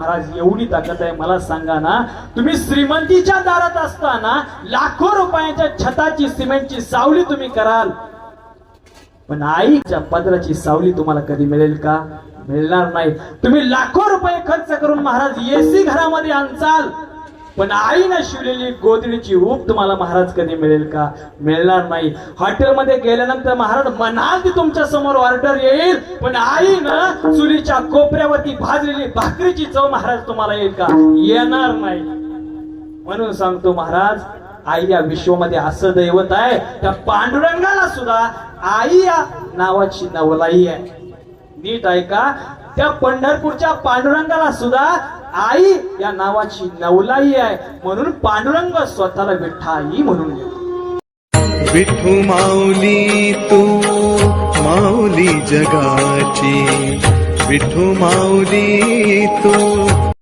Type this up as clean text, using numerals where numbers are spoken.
महाराज एवढी ताकद आहे मला सांगा ना, तुम्ही श्रीमंतीच्या दारात असताना लाखो रुपयाच्या छताची सिमेंटची सावली तुम्ही कराल, पण आईच्या पदराची सावली तुम्हाला कधी मिळेल का? मिळणार नाही. तुम्ही लाखो रुपये खर्च करून महाराज एसी घरामध्ये आणचाल, पण आईने शिवलेली गोधडीची ऊब तुम्हाला महाराज कधी मिळेल का? मिळणार नाही. हॉटेलमध्ये गेल्यानंतर महाराज म्हणाल ती तुमच्या समोर ऑर्डर येईल, पण आईनं चुलीच्या कोपऱ्यावरती भाजलेली भाकरीची चव महाराज तुम्हाला येईल का? येणार नाही. म्हणून सांगतो महाराज, आई या विश्वामध्ये असं दैवत आहे, त्या पांडुरंगाला सुद्धा आई या नावाची नवलाई आहे. नीट ऐका, त्या पंढरपूरच्या पांडुरंगाला सुद्धा आई या नावाची नवलाई आहे. म्हणून पांडुरंग स्वतःला विठ्ठाई म्हणून घेतो. विठू माऊली तू माऊली जगाची, विठू माऊली तू